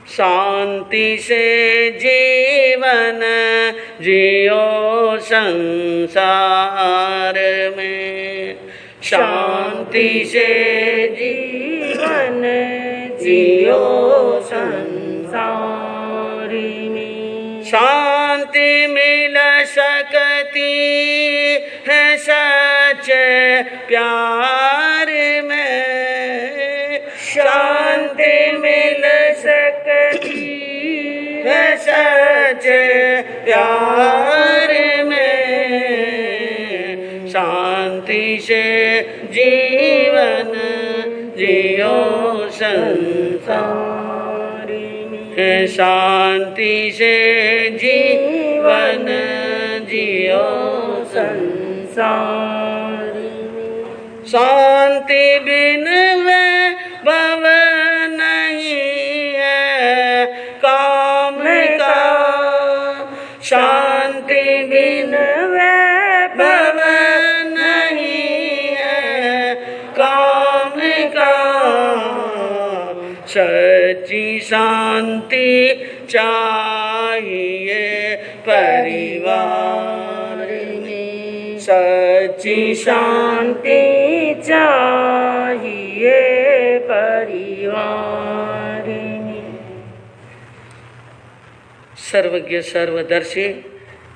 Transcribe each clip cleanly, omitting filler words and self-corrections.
शांति से जीवन जियो संसार में, शांति से जीवन जियो संसार में। शांति मिल सकती है सच प्यार में, शांति मिल सकती है सच प्यार में। शांति से जीवन जियो संसार में, शांति से जीवन जियो संसार में। शांति बिन वैभव नहीं है काम का, शांति बिन वैभव नहीं है काम का। सच्ची शांति चाहिए परिवार में, सच्ची शांति चाहिए परिवार में। सर्वज्ञ सर्वदर्शी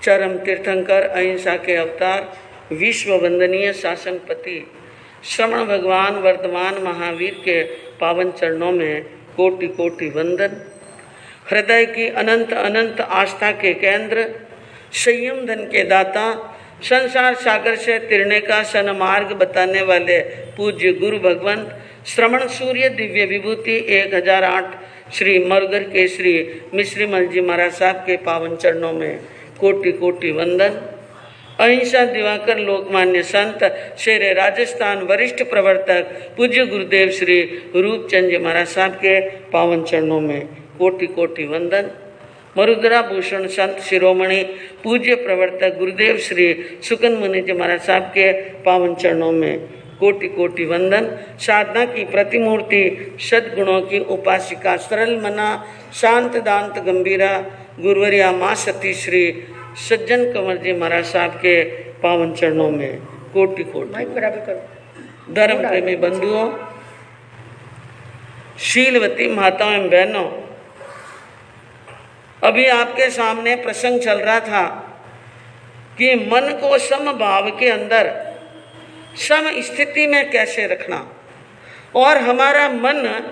चरम तीर्थंकर अहिंसा के अवतार विश्व वंदनीय शासनपति श्रवण भगवान वर्तमान महावीर के पावन चरणों में कोटि कोटि वंदन। हृदय की अनंत अनंत आस्था के केंद्र, संयम धन के दाता, संसार सागर से तिरने का सन्मार्ग बताने वाले पूज्य गुरु भगवंत श्रवण सूर्य दिव्य विभूति 1008 श्री मरुगर के श्री मिश्रीमल जी महाराज साहब के पावन चरणों में कोटि कोटि वंदन। अहिंसा दिवाकर लोकमान्य संत शेर राजस्थान वरिष्ठ प्रवर्तक पूज्य गुरुदेव श्री रूपचंद जी महाराज साहब के पावन चरणों में कोटि कोटि वंदन। मरुद्रा भूषण संत शिरोमणि पूज्य प्रवर्तक गुरुदेव श्री सुकन मुनि जी महाराज साहब के पावन चरणों में कोटि कोटि वंदन। साधना की प्रतिमूर्ति सद्गुणों की उपासिका सरल मना शांत दांत गंभीरा गुरुवरिया माँ सती श्री सज्जन कंवर जी महाराज साहब के पावन चरणों में कोटि कोटि। धर्म प्रेमी बंधुओं, शीलवती माताओं एवं बहनों, अभी आपके सामने प्रसंग चल रहा था कि मन को समभाव के अंदर सम स्थिति में कैसे रखना, और हमारा मन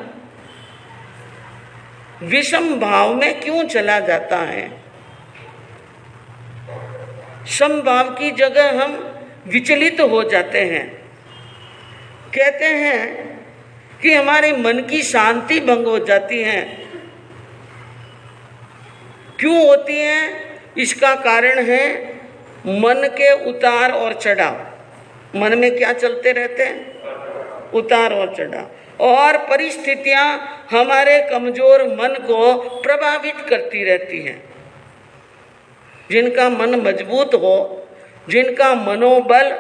विषम भाव में क्यों चला जाता है। समभाव की जगह हम विचलित हो जाते हैं। कहते हैं कि हमारे मन की शांति भंग हो जाती है। क्यों होती है? इसका कारण है मन के उतार और चढ़ाव। मन में क्या चलते रहते हैं? उतार और चढ़ाव। और परिस्थितियां हमारे कमजोर मन को प्रभावित करती रहती हैं। जिनका मन मजबूत हो, जिनका मनोबल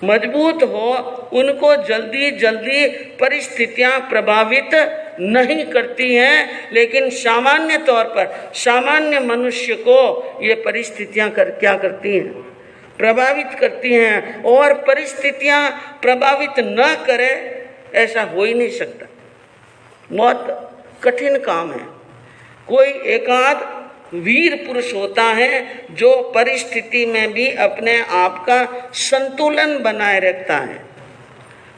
मजबूत हो, उनको जल्दी जल्दी परिस्थितियां प्रभावित नहीं करती हैं। लेकिन सामान्य तौर पर सामान्य मनुष्य को ये परिस्थितियां क्या करती हैं? प्रभावित करती हैं। और परिस्थितियां प्रभावित न करे ऐसा हो ही नहीं सकता। बहुत कठिन काम है। कोई एकाध वीर पुरुष होता है जो परिस्थिति में भी अपने आप का संतुलन बनाए रखता है।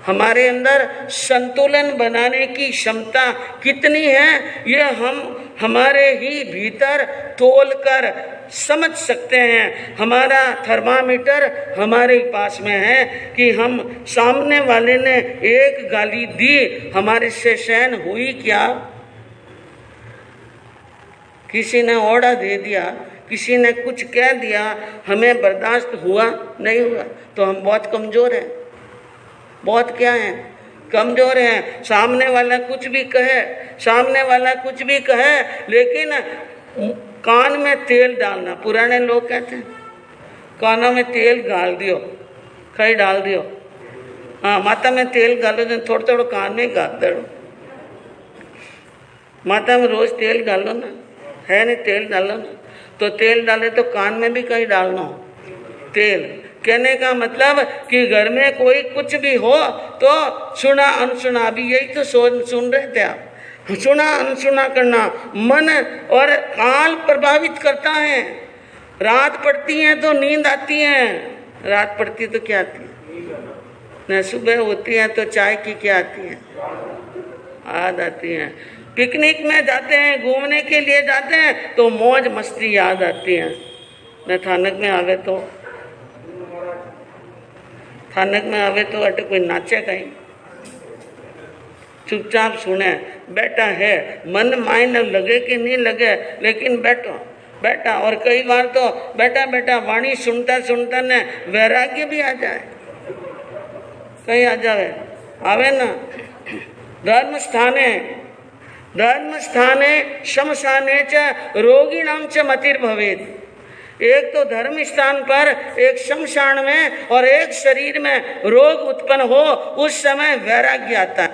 हमारे अंदर संतुलन बनाने की क्षमता कितनी है, यह हम हमारे ही भीतर तोलकर समझ सकते हैं। हमारा थर्मामीटर हमारे पास में है कि हम सामने वाले ने एक गाली दी, हमारे से सहन हुई क्या? किसी ने ओढ़ा दे दिया, किसी ने कुछ कह दिया, हमें बर्दाश्त हुआ नहीं हुआ, तो हम बहुत कमज़ोर हैं। बहुत क्या हैं? कमज़ोर हैं। सामने वाला कुछ भी कहे, सामने वाला कुछ भी कहे, लेकिन कान में तेल डालना, पुराने लोग कहते हैं कानों में तेल डाल दियो, कहीं डाल दियो, हाँ माथा में तेल डालो, थोड़ा थोड़ा कान में गाल दो। माथा में रोज तेल डालो ना, है नहीं तेल डालो ना, तो तेल डाले तो कान में भी कहीं डालना हो तेल। कहने का मतलब कि घर में कोई कुछ भी हो तो सुना अनसुना, अभी यही तो सुन रहे थे आप, सुना अनसुना करना मन और काल प्रभावित करता है। रात पड़ती है तो नींद आती है, रात पड़ती है तो क्या आती है न, सुबह होती है तो चाय की क्या आती है, याद आती है। पिकनिक में जाते हैं, घूमने के लिए जाते हैं तो मौज मस्ती याद आती है न। थानक में आवे तो अटे कोई नाचे कहीं, चुपचाप सुने, बैठा है मन मायने लगे कि नहीं लगे, लेकिन बैठा। और कई बार तो बैठा वाणी सुनता सुनता ने वैराग्य भी आ जाए, कहीं आ जावे, आवे ना। धर्म स्थाने शमशाने च रोगिणाम च मतिर्भवेत्। एक तो धर्म स्थान पर, एक शमशान में और एक शरीर में रोग उत्पन्न हो, उस समय वैराग्य आता है।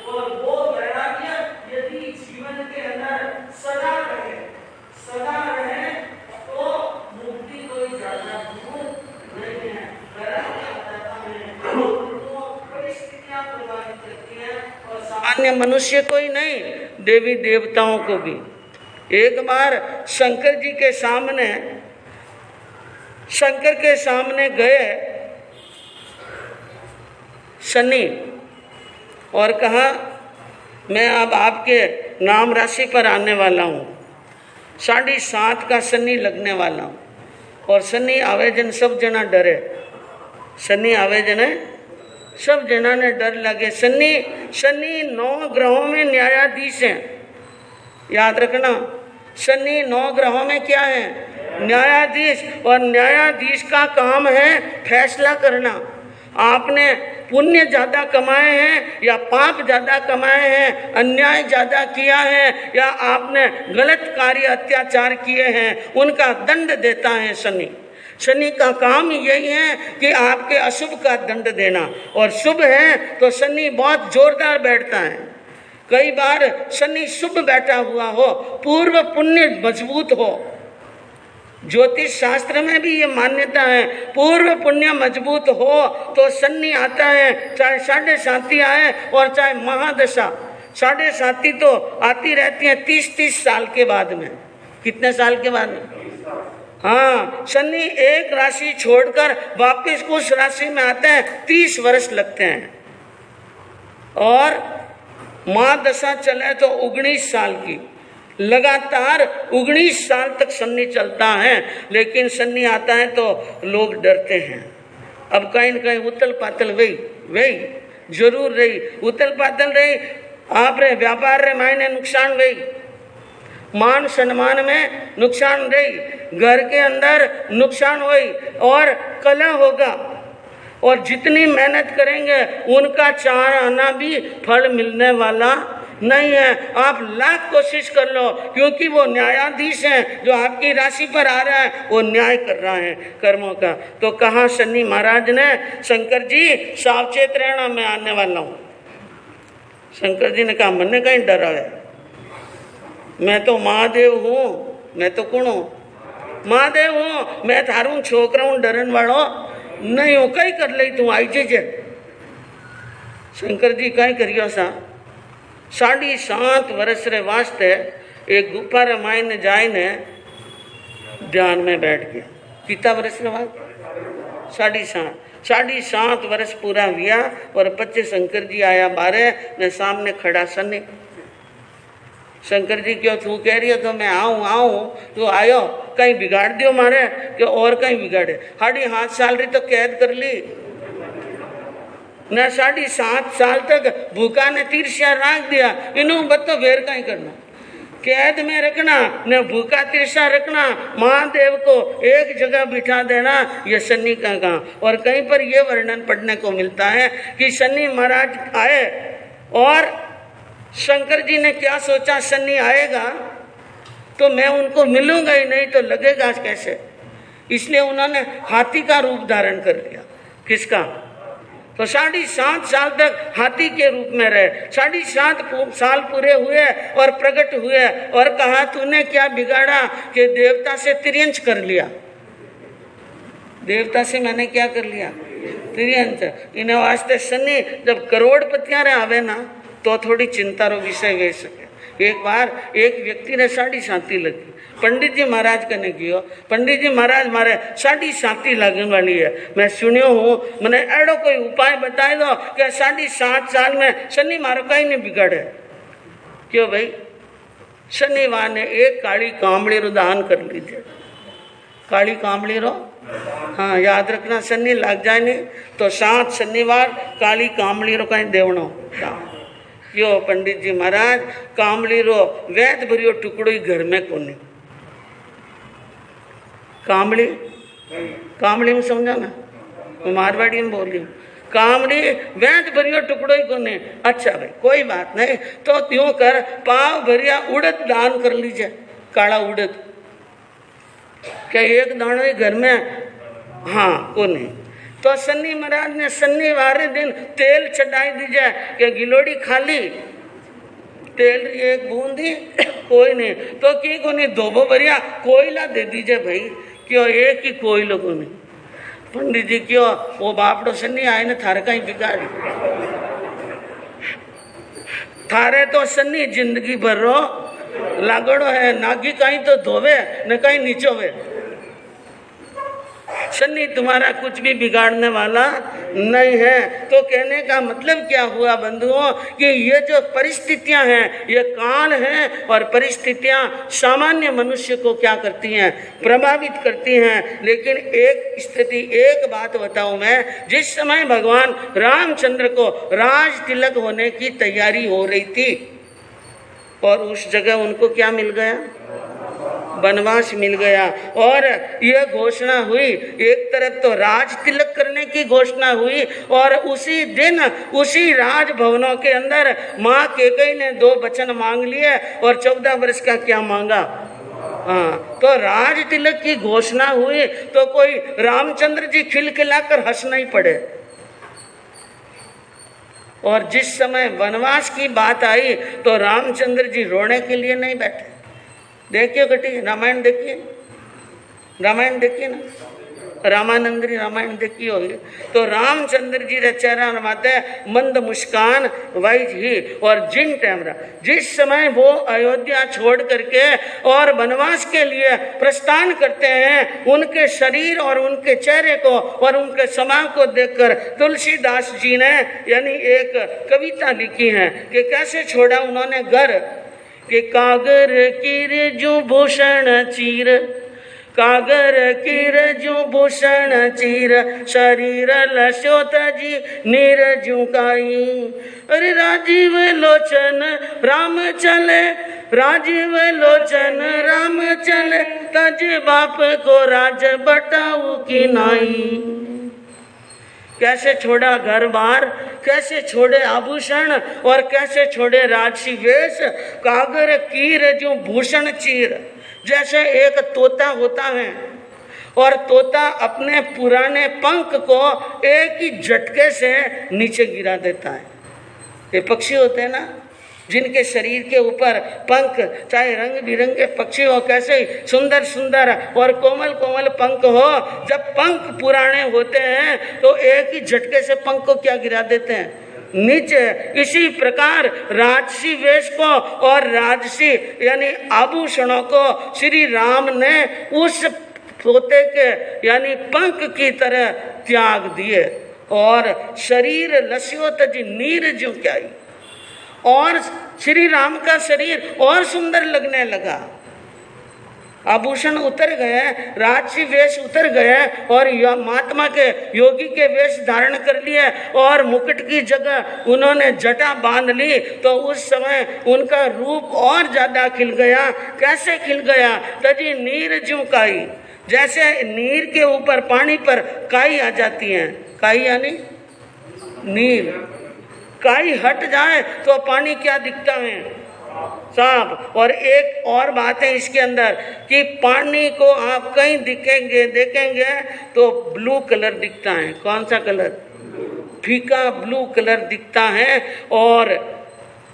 और वो वैराग्य यदि जीवन के अंदर सदा रहे तो मुक्ति कोई ज्यादा दूर नहीं है। परिस्थितियां प्रभावित करती हैं और सामान्य मनुष्य को ही नहीं, देवी देवताओं को भी। एक बार शंकर के सामने गए शनि और कहा मैं अब आपके नाम राशि पर आने वाला हूँ, 7.5 का शनि लगने वाला हूँ। और शनि आवेजन सब जना डरे, शनि आवेजन है सब जना ने डर लगे। शनि 9 ग्रहों में न्यायाधीश है, याद रखना। शनि 9 ग्रहों में क्या है, न्यायाधीश। और न्यायाधीश का काम है फैसला करना। आपने पुण्य ज्यादा कमाए हैं या पाप ज्यादा कमाए हैं, अन्याय ज्यादा किया है या आपने गलत कार्य अत्याचार किए हैं, उनका दंड देता है शनि। शनि का काम यही है कि आपके अशुभ का दंड देना, और शुभ है तो शनि बहुत जोरदार बैठता है। कई बार शनि शुभ बैठा हुआ हो, पूर्व पुण्य मजबूत हो, ज्योतिष शास्त्र में भी ये मान्यता है, पूर्व पुण्य मजबूत हो तो शनि आता है, चाहे 7.5 आए और चाहे महादशा। 7.5 तो आती रहती है 30 साल के बाद में। कितने साल के बाद में? हाँ, शनि एक राशि छोड़कर वापस उस राशि में आते हैं, 30 वर्ष लगते हैं। और महादशा चले तो 19 साल की, लगातार 19 साल तक शनि चलता है। लेकिन शनि आता है तो लोग डरते हैं। अब कहीं न कहीं उथल पाथल वही जरूर रही, उथल पाथल रही, आप रे व्यापार रे मायने नुकसान वही, मान सम्मान में नुकसान रही, घर के अंदर नुकसान हुई और कलह होगा। और जितनी मेहनत करेंगे उनका 4 आना भी फल मिलने वाला नहीं है। आप लाख कोशिश कर लो, क्योंकि वो न्यायाधीश हैं, जो आपकी राशि पर आ रहा है वो न्याय कर रहा है कर्मों का। तो कहा शनि महाराज ने, शंकर जी सावचेत रहना, मैं आने वाला हूँ। शंकर जी ने कहा मन कहीं डरा है, मैं तो महादेव हूँ, मैं तो कौन हूँ, महादेव हूँ, मैं थारू छोकरा हूँ, डरन वालों नहीं हो, कई कर ली तू आई जे। शंकर जी कई करियो सा, 7.5 वर्ष रे वास्ते एक गुफा रे मायने जाए ने ध्यान में बैठ गया। कितना वर्ष रे वास्ते? 7.5 वर्ष पूरा हुआ। और बच्चे शंकर जी आया बारे ने सामने खड़ा शनि। शंकर जी क्यों तू कह रही है तो मैं आऊँ तो आयो, कहीं बिगाड़ दियो मारे कि और कहीं बिगाड़े। 7.5 साल रही तो कैद कर ली न, 7.5 साल तक भूखा ने तिरछा रख दिया, इन्हों बतो वेर कहीं करना, कैद में रखना न, भूखा तिरछा रखना, महादेव को एक जगह बिठा देना, ये शनि का काम। और कहीं पर यह वर्णन पढ़ने को मिलता है कि शनि महाराज आए और शंकर जी ने क्या सोचा, शनि आएगा तो मैं उनको मिलूंगा ही नहीं तो लगेगा कैसे, इसलिए उन्होंने हाथी का रूप धारण कर लिया। किसका? तो 7.5 साल तक हाथी के रूप में रहे। 7.5 साल पूरे हुए और प्रकट हुए और कहा तूने क्या बिगाड़ा कि देवता से तिर्यंच कर लिया। देवता से मैंने क्या कर लिया? तिर्यंच। इन्हें वास्ते शनि जब करोड़पतियां रे आवे ना तो थोड़ी चिंता रो विषय वे सके। एक बार एक व्यक्ति ने 7.5 लगी, पंडित जी महाराज कने गयो। पंडित जी महाराज मारे 7.5 लगने वाली है, मैं सुनियो हूँ, मैंने एड़ो कोई उपाय बताए दो कि 7.5 साल में शनि मारो कहीं नहीं बिगड़े। क्यों भाई? शनिवार ने एक काली कामड़ी रो दान कर लीजिए। काली कामड़ी रो, हाँ याद रखना, शनि लग जाए नहीं तो 7 शनिवार काली कामड़ी रो कहीं देवनो दान। क्यों पंडित जी महाराज कामड़ी रो वैद भरियो टुकड़ो ही घर में कोनी। कामड़ी कामड़ी में समझा ना, मारवाड़ी में बोली कामड़ी वैद भरियो टुकड़ो ही कोने। अच्छा भाई कोई बात नहीं, तो त्यों कर पाव भरिया उड़द दान कर लीजिए। काला उड़द क्या एक दाना ही घर में? हाँ कोने। तो शनि महाराज ने शनिवार दिन तेल चढ़ाई दीजिए कि गिलोड़ी खाली तेल एक बूंदी कोई नहीं, तो की को नहीं धोबो भरिया कोयला दे दीजिए भाई। क्यों एक ही कोयलो को नहीं? पंडित जी क्यों वो बापड़ो शनि आए न थारे कहीं बिगाड़ी। थारे तो शनि जिंदगी भर रो लागड़ो है, नागी कहीं तो धोवे न कहीं नीचोवे। शनि तुम्हारा कुछ भी बिगाड़ने वाला नहीं है। तो कहने का मतलब क्या हुआ बंधुओं कि ये जो परिस्थितियां हैं ये काल हैं, और परिस्थितियां सामान्य मनुष्य को क्या करती हैं? प्रभावित करती हैं। लेकिन एक स्थिति, एक बात बताऊं मैं, जिस समय भगवान रामचंद्र को राज तिलक होने की तैयारी हो रही थी और उस जगह उनको क्या मिल गया? वनवास मिल गया। और यह घोषणा हुई, एक तरफ तो राज तिलक करने की घोषणा हुई और उसी दिन उसी राजभवनों के अंदर माँ कैकेयी ने 2 वचन मांग लिए और 14 वर्ष का क्या मांगा? हाँ, तो राज तिलक की घोषणा हुई तो कोई रामचंद्र जी खिलखिलाकर हंसना ही पड़े। और जिस समय वनवास की बात आई तो रामचंद्र जी रोने के लिए नहीं बैठे। देखिए बेटी रामायण देखिए, रामायण देखिए ना, रामानंदरी रामायण देखी होगी तो रामचंद्र जी रे चेहरा माते मंद मुस्कान वाइज ही। और जिन टाइम जिस समय वो अयोध्या छोड़ करके और वनवास के लिए प्रस्थान करते हैं, उनके शरीर और उनके चेहरे को और उनके स्वभाव को देखकर तुलसीदास जी ने यानी एक कविता लिखी है कि कैसे छोड़ा उन्होंने घर कि कागर किर जो भूषण चीर, कागर किर जो भूषण चीर, शरीर लस्यो तजी नीर झुकाई। अरे राजीव लोचन राम चले, राजीव लोचन राम चले, तज बाप को राज बटाऊ की नाई। कैसे छोड़ा घर बार, कैसे छोड़े आभूषण और कैसे छोड़े राजसी वेश। कागर कीर जो भूषण चीर, जैसे एक तोता होता है और तोता अपने पुराने पंख को एक ही झटके से नीचे गिरा देता है। ये पक्षी होते हैं ना जिनके शरीर के ऊपर पंख, चाहे रंग बिरंगे पक्षी हो, कैसे सुंदर सुंदर और कोमल कोमल पंख हो, जब पंख पुराने होते हैं तो एक ही झटके से पंख को क्या गिरा देते हैं? नीचे। इसी प्रकार राजसी वेश को और राजसी यानी आभूषणों को श्री राम ने उस तोते के यानी पंख की तरह त्याग दिए और शरीर लस्यो तज नीर झुकाई। और श्री राम का शरीर और सुंदर लगने लगा। आभूषण उतर गए, राजसी वेश उतर गए और महात्मा के योगी के वेश धारण कर लिए और मुकुट की जगह उन्होंने जटा बांध ली। तो उस समय उनका रूप और ज्यादा खिल गया। कैसे खिल गया? तजी नीर झुकाई, जैसे नीर के ऊपर पानी पर काई आ जाती है। काई यानी नीर। काई हट जाए तो पानी क्या दिखता है? साफ। और एक और बात है इसके अंदर कि पानी को आप कहीं देखेंगे तो ब्लू कलर दिखता है। कौन सा कलर? फीका ब्लू कलर दिखता है और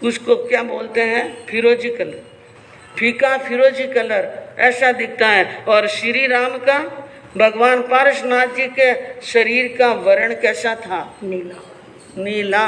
उसको क्या बोलते हैं, फिरोजी कलर, फीका फिरोजी कलर ऐसा दिखता है। और श्री राम का, भगवान पारसनाथ जी के शरीर का वर्ण कैसा था, नीला, नीला।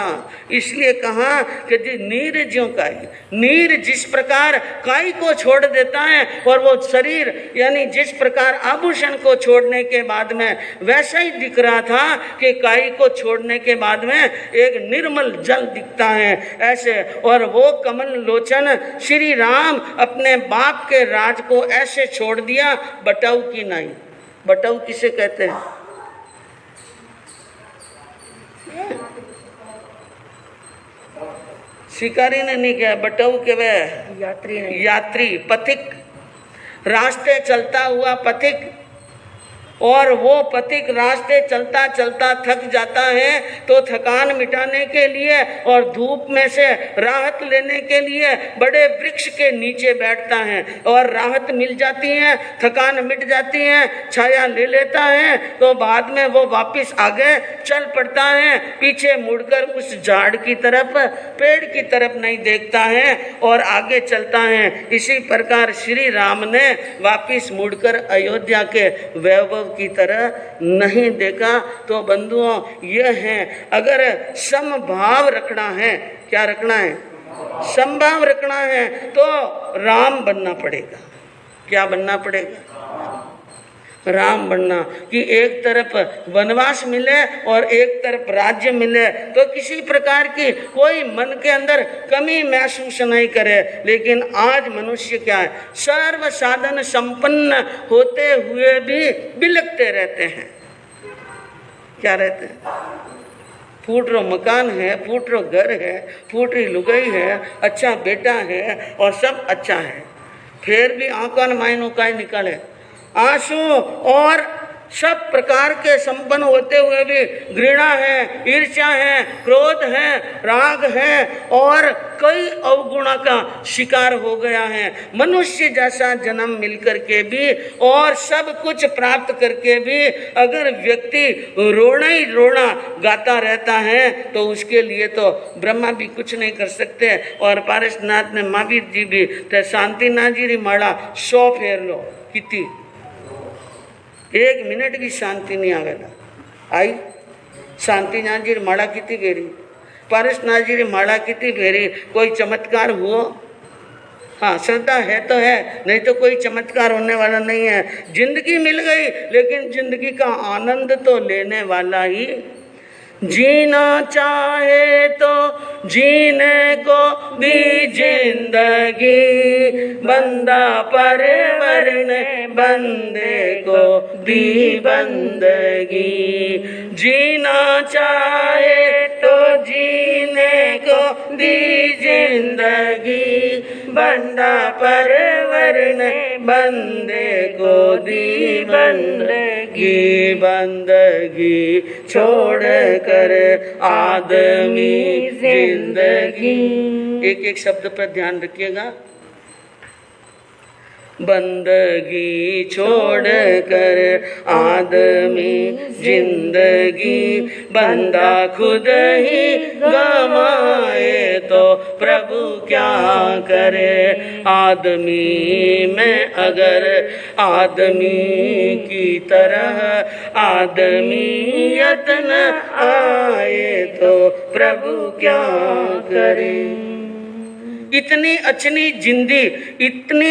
इसलिए कहा कि नीर ज्यों काई, नीर जिस प्रकार काई को छोड़ देता है और वो शरीर यानी जिस प्रकार आभूषण को छोड़ने के बाद में वैसा ही दिख रहा था कि काई को छोड़ने के बाद में एक निर्मल जल दिखता है ऐसे। और वो कमल लोचन श्री राम अपने बाप के राज को ऐसे छोड़ दिया, बटाऊ की नहीं। बटाऊ किसे कहते हैं, शिकारी ने नहीं किया, बटाऊ के वे यात्री ने, यात्री, पथिक, रास्ते चलता हुआ पथिक। और वो पथिक रास्ते चलता चलता थक जाता है तो थकान मिटाने के लिए और धूप में से राहत लेने के लिए बड़े वृक्ष के नीचे बैठता है और राहत मिल जाती है, थकान मिट जाती है, छाया ले लेता है तो बाद में वो वापस आगे चल पड़ता है, पीछे मुड़कर उस झाड़ की तरफ, पेड़ की तरफ नहीं देखता है और आगे चलता है। इसी प्रकार श्री राम ने वापस मुड़कर अयोध्या के वैभव की तरह नहीं देखा। तो बंधुओं यह है, अगर समभाव रखना है, क्या रखना है, समभाव रखना है तो राम बनना पड़ेगा। क्या बनना पड़ेगा, राम बनना, कि एक तरफ वनवास मिले और एक तरफ राज्य मिले तो किसी प्रकार की कोई मन के अंदर कमी महसूस नहीं करे। लेकिन आज मनुष्य क्या है, सर्व साधन संपन्न होते हुए भी बिलखते रहते हैं। क्या रहते हैं, फूट रो मकान है, फूट रो घर है, फूट रही लुगाई है, अच्छा बेटा है और सब अच्छा है, फिर भी आंखों मायनों का ही निकले आंसू और सब प्रकार के संपन्न होते हुए भी घृणा है, ईर्ष्या है, क्रोध है, राग है और कई अवगुणा का शिकार हो गया है। मनुष्य जैसा जन्म मिलकर के भी और सब कुछ प्राप्त करके भी अगर व्यक्ति रोना ही रोना गाता रहता है तो उसके लिए तो ब्रह्मा भी कुछ नहीं कर सकते। और पारसनाथ ने महावीर जी भी तो शांतिनाथ जी री माला 100 फेर लो, कितनी 1 मिनट की शांति नहीं आवेला। आई शांतिनाथ जी माला कितनी फेरी, पारसनाथ जी माला कितनी फेरी, कोई चमत्कार हुआ? हाँ, श्रद्धा है तो है, नहीं तो कोई चमत्कार होने वाला नहीं है। जिंदगी मिल गई लेकिन जिंदगी का आनंद तो लेने वाला ही। जीना चाहे तो जीने को दी जिंदगी, बंदा परवर ने बंदे को दी बंदगी। जीना चाहे तो जीने को दी जिंदगी, बंदा परवर ने बंदे को दी बंदगी। बंदगी छोड़ कर आदमी जिंदगी। एक एक शब्द पर ध्यान रखिएगा। बंदगी छोड़ कर आदमी जिंदगी, बंदा खुद ही गमाए तो प्रभु क्या करे। आदमी में अगर आदमी की तरह आदमियत न आए तो प्रभु क्या करे। इतनी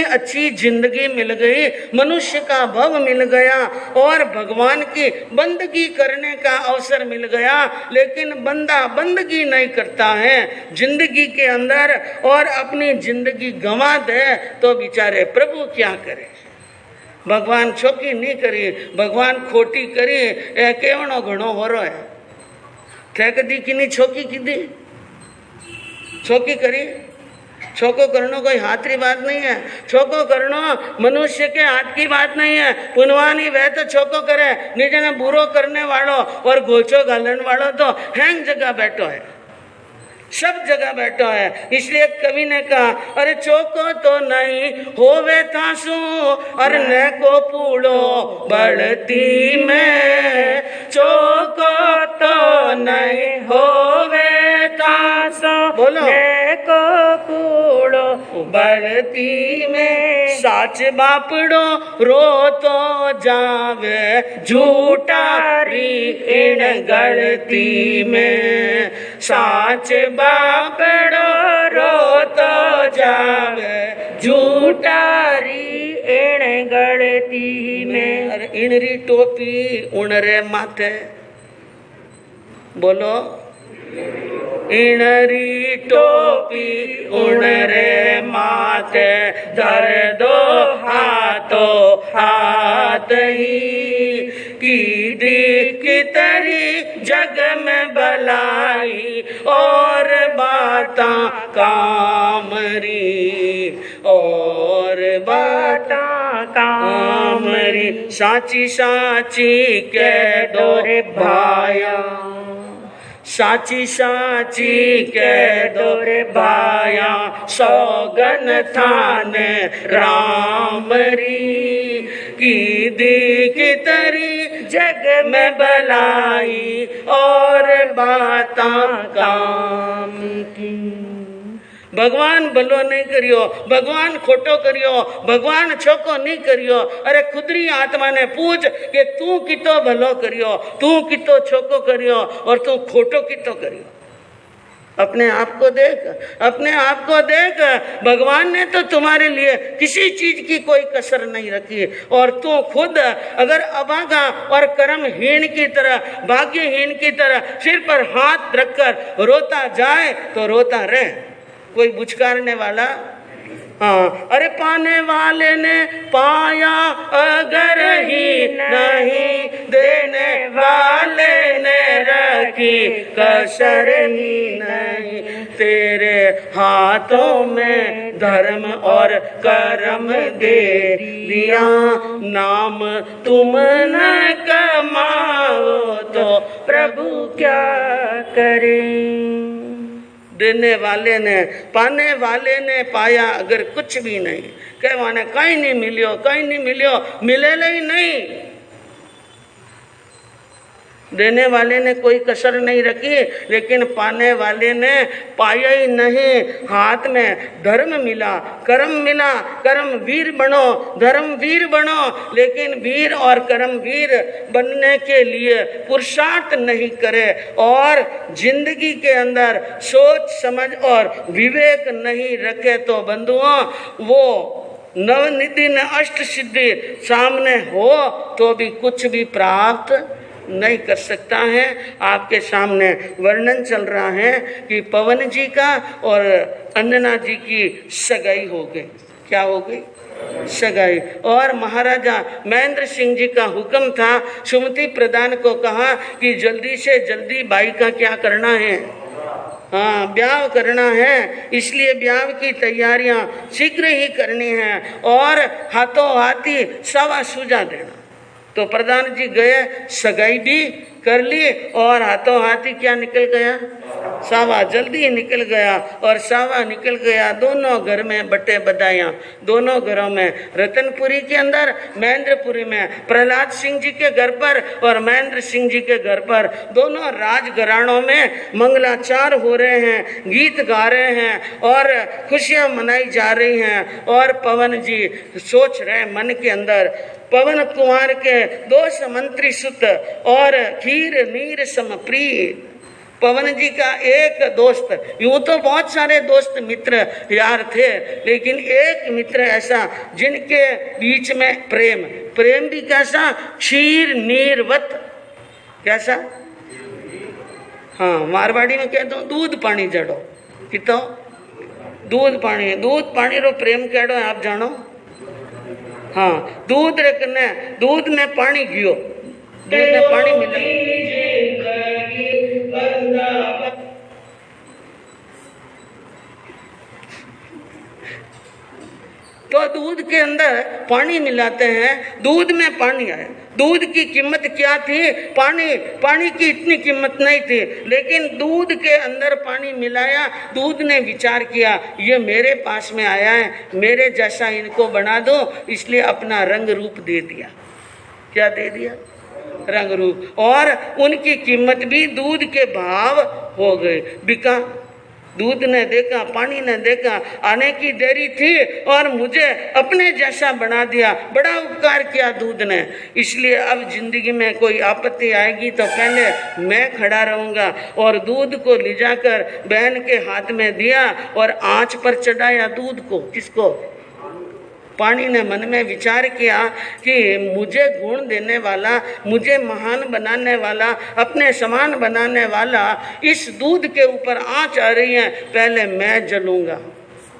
अच्छी जिंदगी मिल गई, मनुष्य का भव मिल गया और भगवान की बंदगी करने का अवसर मिल गया, लेकिन बंदा बंदगी नहीं करता है जिंदगी के अंदर और अपनी जिंदगी गंवा दे तो बेचारे प्रभु क्या करे। भगवान छोकी नहीं करी, भगवान खोटी करी, ए केवनो घणो हो रहा है। थे कदी कि नहीं छोकी कीधी, छोकी करी। छोको करनो कोई हाथ की बात नहीं है, छोको करनो मनुष्य के हाथ की बात नहीं है। पुनवानी वह तो छोको करे, निजे ने बुरो करने वालों और गोचो घालन वालों तो हैंग जगह बैठो है, सब जगह बैठो है। इसलिए कवि ने कहा, अरे चोको तो नहीं होवे थासू और न को पूड़ो बढ़ती में, चोको तो नहीं होवे तासो बोलो। को कूड़ो बरती में साच बापड़ो रो तो जावे झूठा री इन गलती में। साच बापड़ो रो तो जावे झूठा री इन गलती में। अरे इनरी टोपी उनरे माथे, बोलो। इनरी टोपी उनरे माथे धर दो हाथों हाथ ही। की की तरी जग में भलाई और बाता कामरी, और बाता कामरी। साची साची कह दो रे भाया, साची साची कह दो रे भाया, सौगन थाने रामरी। की की तरी जग में भलाई और बाता काम की। भगवान भलो नहीं करियो, भगवान खोटो करियो, भगवान छोको नहीं करियो। अरे खुदरी आत्मा ने पूछ कि तू कितो भलो करियो, तू कितो छोको करियो और तू खोटो कितो करियो। अपने आप को देख, अपने आप को देख। भगवान ने तो तुम्हारे लिए किसी चीज की कोई कसर नहीं रखी, और तू खुद अगर अभागा और कर्महीन की तरह, भाग्यहीन की तरह सिर पर हाथ रखकर रोता जाए तो रोता रहे, कोई बुझकारने वाला। हाँ, अरे पाने वाले ने पाया अगर ही नहीं, देने वाले ने रखी कसर ही नहीं। तेरे हाथों में धर्म और कर्म दे दिया, नाम तुम न कमाओ तो प्रभु क्या करें। देने वाले ने, पाने वाले ने पाया अगर कुछ भी नहीं, कहवाने कहीं नहीं मिलियो, कहीं नहीं मिलियो, मिले ही नहीं। देने वाले ने कोई कसर नहीं रखी, लेकिन पाने वाले ने पाया ही नहीं। हाथ में धर्म मिला, कर्म मिला, कर्म वीर बनो, धर्म वीर बनो। लेकिन वीर और कर्म वीर बनने के लिए पुरुषार्थ नहीं करे और जिंदगी के अंदर सोच समझ और विवेक नहीं रखे तो बंधुओं, वो नवनिधि न अष्ट सिद्धि सामने हो तो भी कुछ भी प्राप्त नहीं कर सकता है। आपके सामने वर्णन चल रहा है कि पवन जी का और अंजना जी की सगाई हो गई। क्या हो गई? सगाई। और महाराजा महेंद्र सिंह जी का हुक्म था, सुमति प्रधान को कहा कि जल्दी से जल्दी बाई का क्या करना है, हाँ ब्याह करना है, इसलिए ब्याह की तैयारियां शीघ्र ही करनी है और हाथों हाथी सवा सूजा देना। तो प्रधान जी गए, सगाई भी कर ली और हाथों हाथी क्या निकल गया, सावा जल्दी ही निकल गया। और सावा निकल गया, दोनों घर में बटे बधाइयाँ, दोनों घरों में, रतनपुरी के अंदर, महेंद्रपुरी में, प्रहलाद सिंह जी के घर पर और महेंद्र सिंह जी के घर पर, दोनों राजघरानों में मंगलाचार हो रहे हैं, गीत गा रहे हैं और खुशियाँ मनाई जा रही हैं। और पवन जी सोच रहे मन के अंदर, पवन कुमार के दोष मंत्री सुत और खीर नीर सम प्रिय। पवन जी का एक दोस्त, यूं तो बहुत सारे दोस्त मित्र यार थे, लेकिन एक मित्र ऐसा जिनके बीच में प्रेम, प्रेम भी कैसा, क्षीर नीरवत। कैसा? हाँ, मारवाड़ी में कह दो दूध पानी जड़ो, कि तो दूध पानी रो प्रेम केड़ो आप जानो। हाँ, दूध रखने, दूध में पानी गियो, दूध में पानी मिला। तो दूध के अंदर पानी मिलाते हैं, दूध में पानी आया। दूध की कीमत क्या थी? पानी की इतनी कीमत नहीं थी, लेकिन दूध के अंदर पानी मिलाया। दूध ने विचार किया, ये मेरे पास में आया है, मेरे जैसा इनको बना दो, इसलिए अपना रंग रूप दे दिया। क्या दे दिया? रंग रूप, और उनकी कीमत भी दूध के भाव हो गए, बिका। दूध ने देखा, पानी ने देखा, आने की देरी थी और मुझे अपने जैसा बना दिया, बड़ा उपकार किया दूध ने। इसलिए अब जिंदगी में कोई आपत्ति आएगी तो पहले मैं खड़ा रहूंगा। और दूध को ले जाकर बहन के हाथ में दिया और आंच पर चढ़ाया दूध को। किसको? पानी ने मन में विचार किया कि मुझे गुण देने वाला, मुझे महान बनाने वाला, अपने समान बनाने वाला इस दूध के ऊपर आंच आ रही है, पहले मैं जलूंगा।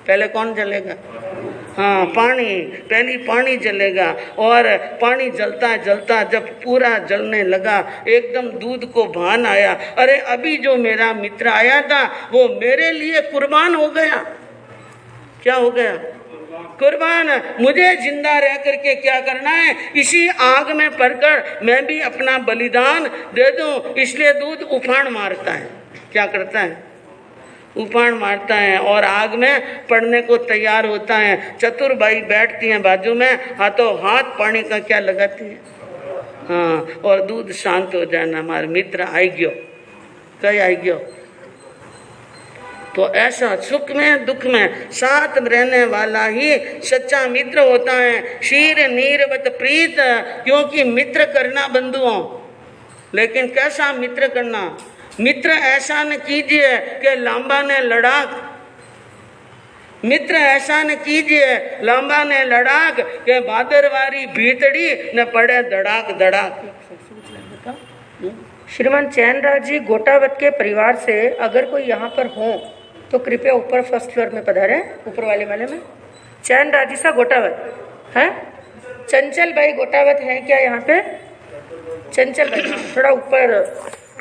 पहले कौन जलेगा? हाँ, पानी। पहले पानी जलेगा। और पानी जलता जलता जब पूरा जलने लगा, एकदम दूध को भान आया, अरे अभी जो मेरा मित्र आया था वो मेरे लिए कुर्बान हो गया। क्या हो गया? कुर्बान। मुझे जिंदा रह करके क्या करना है? इसी आग में पड़कर मैं भी अपना बलिदान दे दूं। इसलिए दूध उफान मारता है। क्या करता है? उफान मारता है और आग में पड़ने को तैयार होता है। चतुरबाई बैठती हैं बाजू में, हाथों हाथ पानी का क्या लगाती है, हाँ, और दूध शांत हो जाना, हमारा मित्र आई गयो, कहीं आई गयो। तो ऐसा सुख में दुख में साथ रहने वाला ही सच्चा मित्र होता है। शीर नीरवत प्रीत, क्योंकि मित्र करना बंधुओं, लेकिन कैसा मित्र करना? मित्र ऐसा न कीजिए कि लांबा ने लड़ाक, मित्र ऐसा न कीजिए लांबा ने लड़ाक के भादरवारी भीतड़ी न पड़े धड़ाक धड़ाक। श्रीमान चैनराज जी गोटावत के परिवार से अगर कोई यहाँ पर हो तो कृपया ऊपर फर्स्ट फ्लोर में पधारें, ऊपर वाले माले में। चैनराज जी सा गोटावत है, चंचल भाई गोटावत है क्या यहाँ पे? चंचल भाई थोड़ा ऊपर,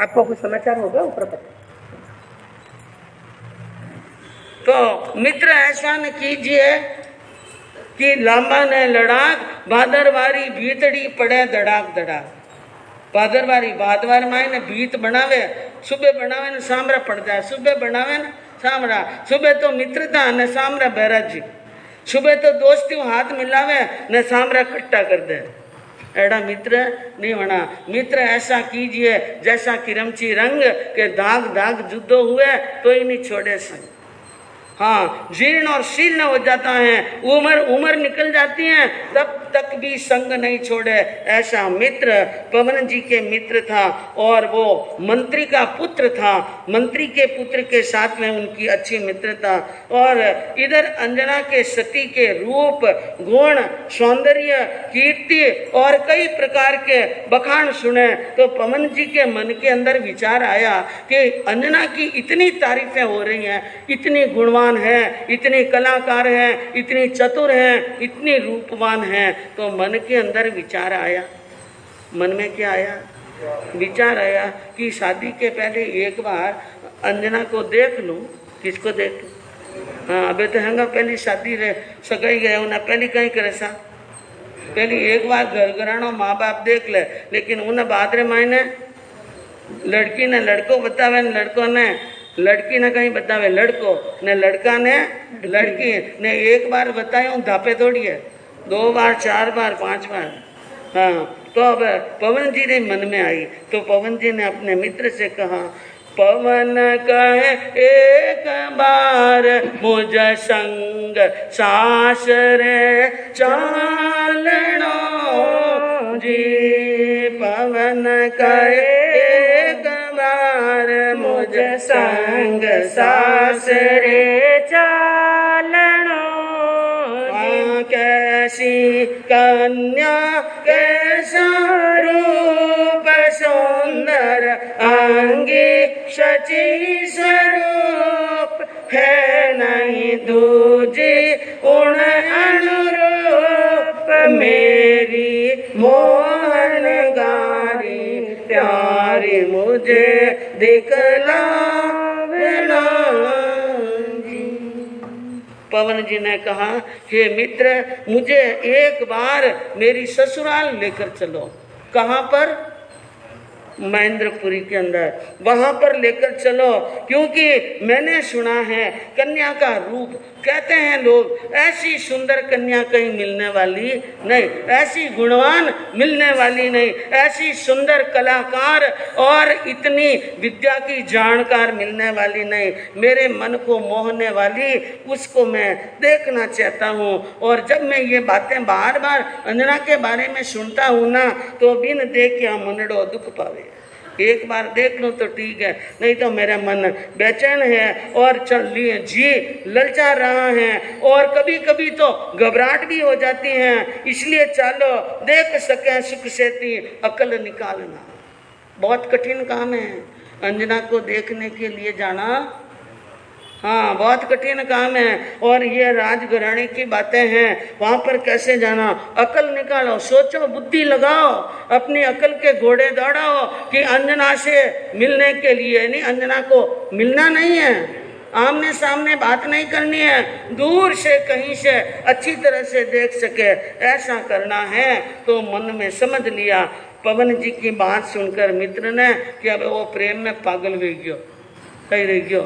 आपको कुछ समाचार होगा ऊपर पर। तो मित्र ऐसा न कीजिए कि लांबा ने लड़ाक भादरवारी भीतड़ी पड़े धड़ाक धड़ाक। भादरवारी भादवार माई ने भीत बनावे, सुबह बनावे ने सामरा पड़ जाए, सुबह बनावे न सामरा। सुबह तो मित्रता ने सामरा बैराज जी, सुबह तो दोस्ती हाथ मिलावे ने सामरा कट्टा कर दे। एड़ा मित्र नहीं होना। मित्र ऐसा कीजिए जैसा किरमची रंग के दाग दाग जुद्दो हुए तो ही नहीं छोड़े संग। हाँ, जीर्ण और शीर्ण हो जाता है, उम्र निकल जाती है, तब तक भी संग नहीं छोड़े। ऐसा मित्र पवन जी के मित्र था और वो मंत्री का पुत्र था। मंत्री के पुत्र के साथ में उनकी अच्छी मित्रता। और इधर अंजना के सती के रूप, गुण, सौंदर्य, कीर्ति और कई प्रकार के बखान सुने तो पवन जी के मन के अंदर विचार आया कि अंजना की इतनी तारीफें हो रही हैं, इतनी गुणवान है, इतने कलाकार हैं, इतनी चतुर हैं, इतनी रूपवान हैं, तो मन के अंदर विचार आया। मन में क्या आया? विचार आया कि शादी के पहले एक बार अंजना को देख लूं। किसको देख लूं? हाँ, अबे तो हैंगा पहली शादी रे सगाई गए उन्हें पहली कहीं करे सा, पहली एक बार घर घरानो माँ बाप देख ले, लेकिन उन्हें बाद रे मायने लड़की ने लड़को बतावे, लड़को ने लड़की ने कहीं बतावे लड़को ने, लड़का ने लड़की ने। एक बार बताया धापे थोड़ी है, 2 बार 4 बार 5 बार। हाँ, तो अब पवन जी ने मन में आई तो पवन जी ने अपने मित्र से कहा, पवन कहे एक बार मुझ संग सास रे चालनो जी। पवन कहे एक बार मुझ संग सास रे चालनो। कैसी कन्या कैसा रूप सुंदर अंगी शची स्वरूप, है नहीं दूजी उण अनुरूप। मेरी मोहन गारी प्यारी मुझे दिखलावना। पवन जी ने कहा, हे मित्र, मुझे एक बार मेरी ससुराल लेकर चलो। कहाँ पर? महेंद्रपुरी के अंदर, वहां पर लेकर चलो, क्योंकि मैंने सुना है कन्या का रूप, कहते हैं लोग ऐसी सुंदर कन्या कहीं मिलने वाली नहीं, ऐसी गुणवान मिलने वाली नहीं, ऐसी सुंदर कलाकार और इतनी विद्या की जानकार मिलने वाली नहीं, मेरे मन को मोहने वाली उसको मैं देखना चाहता हूँ। और जब मैं ये बातें बार बार अंजना के बारे में सुनता हूँ ना, तो बिन देख के मनड़ो दुख पावे, एक बार देख लो तो ठीक है, नहीं तो मेरा मन बेचैन है और चल लिए जी ललचा रहा है, और कभी कभी तो घबराहट भी हो जाती है। इसलिए चलो देख सके सुख से थी अकल निकालना, बहुत कठिन काम है अंजना को देखने के लिए जाना, हाँ बहुत कठिन काम है। और ये राजघराने की बातें हैं, वहाँ पर कैसे जाना, अकल निकालो, सोचो, बुद्धि लगाओ, अपनी अकल के घोड़े दौड़ाओ कि अंजना से मिलने के लिए नहीं, अंजना को मिलना नहीं है, आमने सामने बात नहीं करनी है, दूर से कहीं से अच्छी तरह से देख सके ऐसा करना है। तो मन में समझ लिया पवन जी की बात सुनकर मित्र ने कि अब वो प्रेम में पागल हो गयो, कही रह गयो,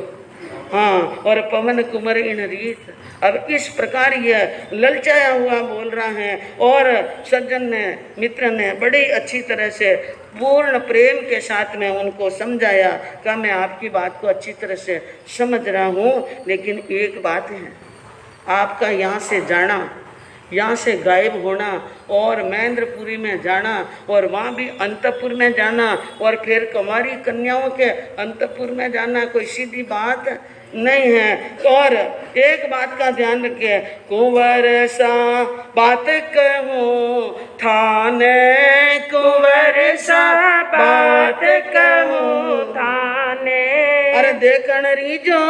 हाँ, और पवन कुमार इन रीत, अब इस प्रकार यह ललचाया हुआ बोल रहा है। और सज्जन ने, मित्र ने बड़ी अच्छी तरह से पूर्ण प्रेम के साथ में उनको समझाया कि मैं आपकी बात को अच्छी तरह से समझ रहा हूँ, लेकिन एक बात है, आपका यहाँ से जाना, यहाँ से गायब होना और महेंद्रपुरी में जाना और वहाँ भी अंतपुर में जाना और फिर कुमारी कन्याओं के अंतपुर में जाना कोई सीधी बात नहीं है। और एक बात का ध्यान रखिए, कुंवर सा बात कहूँ थाने, कुंवर सा बात कहूँ थाने, अरे देखन रीजो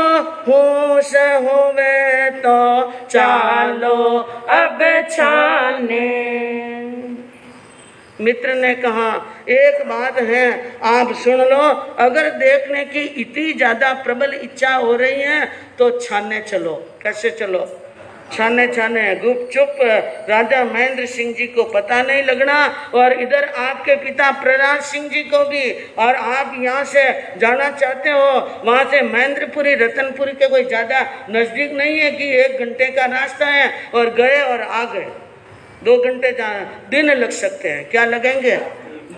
होश होवे तो चालो अब छाने। मित्र ने कहा एक बात है आप सुन लो, अगर देखने की इतनी ज्यादा प्रबल इच्छा हो रही है तो छाने चलो। कैसे चलो? छाने छाने गुपचुप, राजा महेंद्र सिंह जी को पता नहीं लगना, और इधर आपके पिता प्रहलाद सिंह जी को भी। और आप यहाँ से जाना चाहते हो, वहाँ से महेंद्रपुरी रतनपुरी के कोई ज़्यादा नज़दीक नहीं है कि 1 घंटे का रास्ता है, और गए और आ गए 2 घंटे जाना, दिन लग सकते हैं। क्या लगेंगे?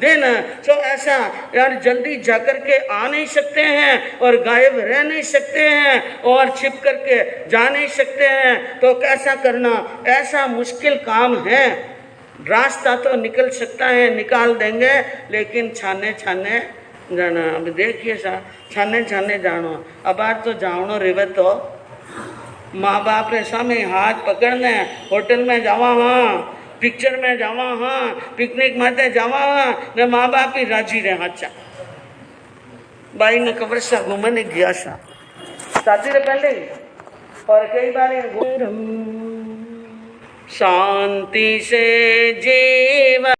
दिन। तो ऐसा यार जल्दी जाकर के आ नहीं सकते हैं और गायब रह नहीं सकते हैं और छिप करके जा नहीं सकते हैं, तो कैसा करना? ऐसा मुश्किल काम है। रास्ता तो निकल सकता है, निकाल देंगे, लेकिन छाने छाने जाना। अब देखिए छाने छाने जानो, अब आज तो जानो रेवे तो माँ बाप ने सामने हाथ पकड़ने, होटल में जावा, हाँ पिक्चर में जावा, हाँ पिकनिक माते जावा, हाँ ने माँ बाप ही राजी रहे। अच्छा बाई ने कबर सा घूमने गया सा शादी रे पहले, और कई बार शांति से जीवन